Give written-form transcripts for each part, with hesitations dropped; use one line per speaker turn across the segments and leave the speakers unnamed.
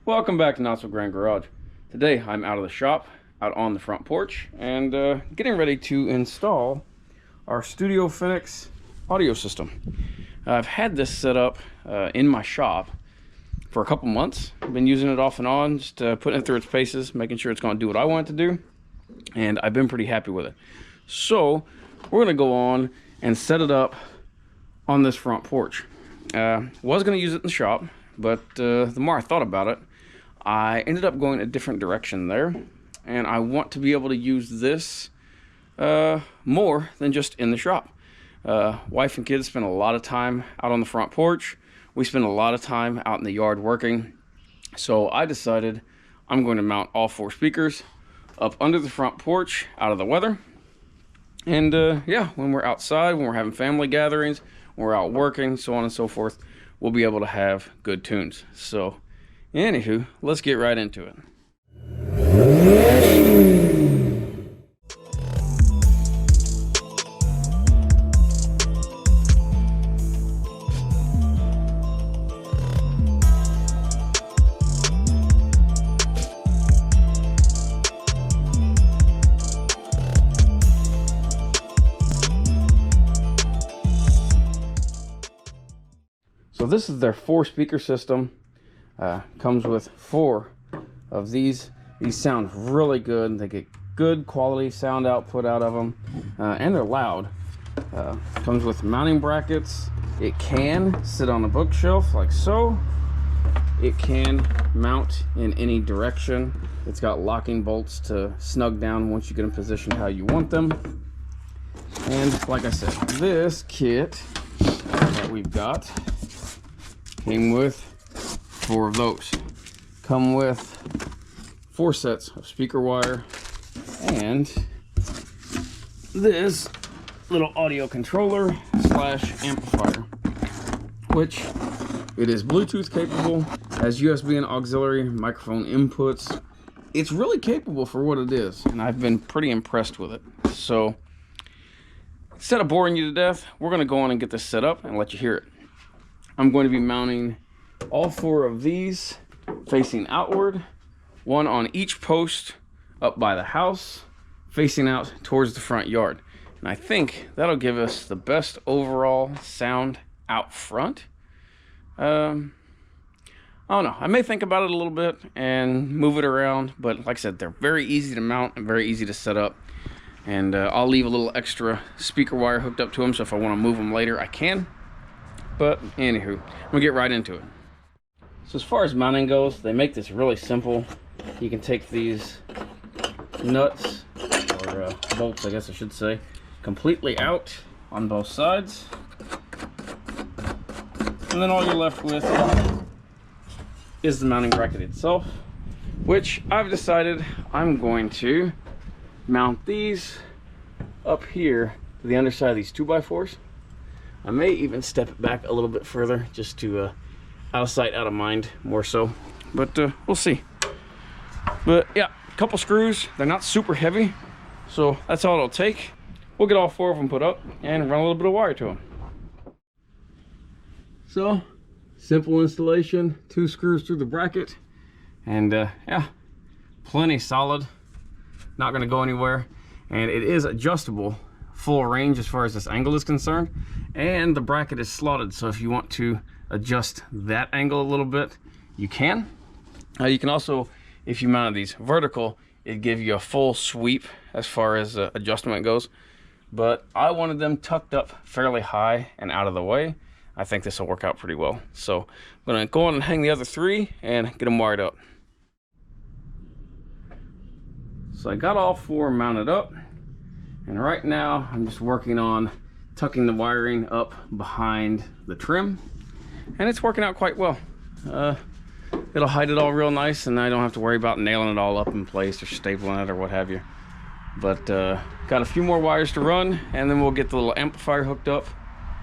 Welcome back to Not So Grand Garage. Today I'm out of the shop, out on the front porch, and getting ready to install our Studiofinix audio system. I've had this set up in my shop for a couple months. I've been using it off and on, just putting it through its paces, making sure it's going to do what I want it to do, and I've been pretty happy with it. So we're going to go on and set it up on this front porch. Was going to use it in the shop, but the more I thought about it, I ended up going a different direction there, and I want to be able to use this more than just in the shop. Wife and kids spend a lot of time out on the front porch. We spend a lot of time out in the yard working. So I decided I'm going to mount all 4 speakers up under the front porch out of the weather. And yeah, when we're outside, when we're having family gatherings, when we're out working, so on and so forth, we'll be able to have good tunes. So anywho, let's get right into it. So this is their 4-speaker system. Comes with 4 of these. These sound really good. They get good quality sound output out of them, and they're loud. Comes with mounting brackets. It can sit on a bookshelf like so. It can mount in any direction. It's got locking bolts to snug down once you get in position how you want them. And like I said, this kit that we've got came with 4 of those. Come with 4 sets of speaker wire and this little audio controller slash amplifier, which it is Bluetooth capable, has USB and auxiliary microphone inputs. It's really capable for what it is, and I've been pretty impressed with it. So instead of boring you to death, we're going to go on and get this set up and let you hear it. I'm going to be mounting all 4 of these facing outward, 1 on each post up by the house, facing out towards the front yard. And I think that'll give us the best overall sound out front. I don't know. I may think about it a little bit and move it around, but like I said, they're very easy to mount and very easy to set up. And I'll leave a little extra speaker wire hooked up to them, so if I want to move them later, I can. But anywho, I'm gonna get right into it. So as far as mounting goes, they make this really simple. You can take these nuts, or bolts I guess I should say, completely out on both sides. And then all you're left with is the mounting bracket itself, which I've decided I'm going to mount these up here to the underside of these 2x4s. I may even step it back a little bit further, just to out of sight, out of mind, more so. But we'll see. But yeah, a couple screws. They're not super heavy, so that's all it'll take. We'll get all 4 of them put up and run a little bit of wire to them. So, simple installation. 2 screws through the bracket. And yeah, plenty solid. Not going to go anywhere. And it is adjustable full range as far as this angle is concerned, and the bracket is slotted, so if you want to adjust that angle a little bit, you can. You can also, if you mounted these vertical, it'd give you a full sweep as far as adjustment goes, but I wanted them tucked up fairly high and out of the way. I think this will work out pretty well, so I'm going to go on and hang the other 3 and get them wired up. So I got all 4 mounted up. And right now, I'm just working on tucking the wiring up behind the trim. And it's working out quite well. It'll hide it all real nice, and I don't have to worry about nailing it all up in place or stapling it or what have you. But got a few more wires to run, and then we'll get the little amplifier hooked up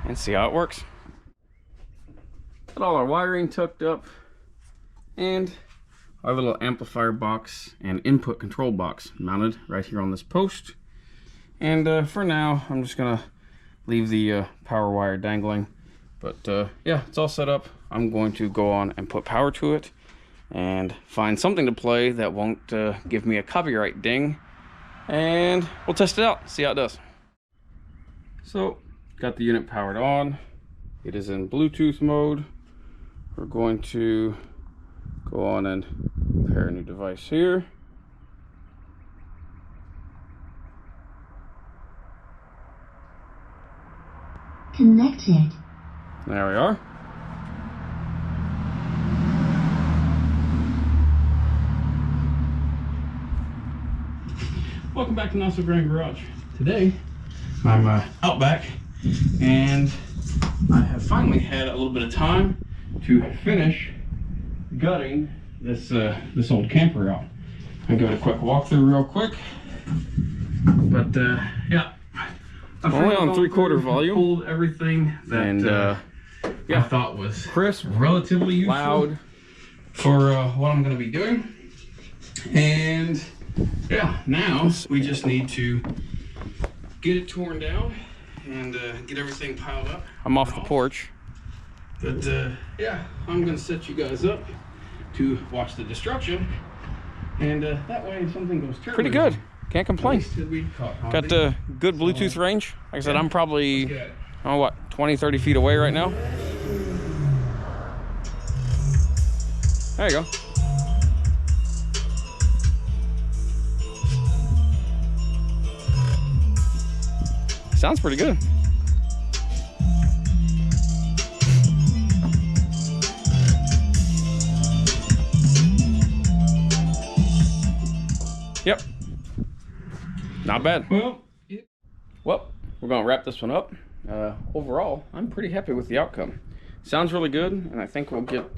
and see how it works. Got all our wiring tucked up, and our little amplifier box and input control box mounted right here on this post. And for now, I'm just gonna leave the power wire dangling. But yeah, it's all set up. I'm going to go on and put power to it and find something to play that won't give me a copyright ding, and we'll test it out, see how it does. So, got the unit powered on. It is in Bluetooth mode. We're going to go on and pair a new device here.
Connected.
There we are. Welcome back to Not So Grand Garage. Today, I'm out back, and I have finally had a little bit of time to finish gutting this this old camper out. I'll give it a quick walkthrough real quick. But yeah, only on 3/4 volume. Pulled everything that and I thought was crisp, relatively useful, loud for what I'm going to be doing. And yeah, now we just need to get it torn down and get everything piled up. I'm off the porch. But yeah, I'm gonna set you guys up to watch the destruction, and that way if something goes terribly pretty good. Can't complain. Got the good Bluetooth range. Like I said, I'm probably, oh what, 20-30 feet away right now. There you go. Sounds pretty good. Yep. Not bad. Well, we're gonna wrap this one up. Overall, I'm pretty happy with the outcome. Sounds really good, and I think we'll get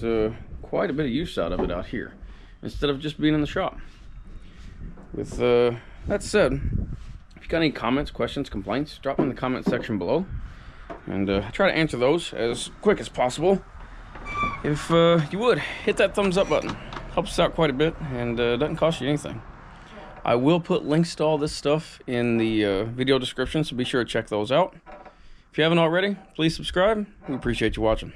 quite a bit of use out of it out here, instead of just being in the shop. With that said, if you got any comments, questions, complaints, drop them in the comment section below, and I try to answer those as quick as possible. If you would, hit that thumbs up button. Helps us out quite a bit, and doesn't cost you anything. I will put links to all this stuff in the video description, so be sure to check those out. If you haven't already, please subscribe. We appreciate you watching.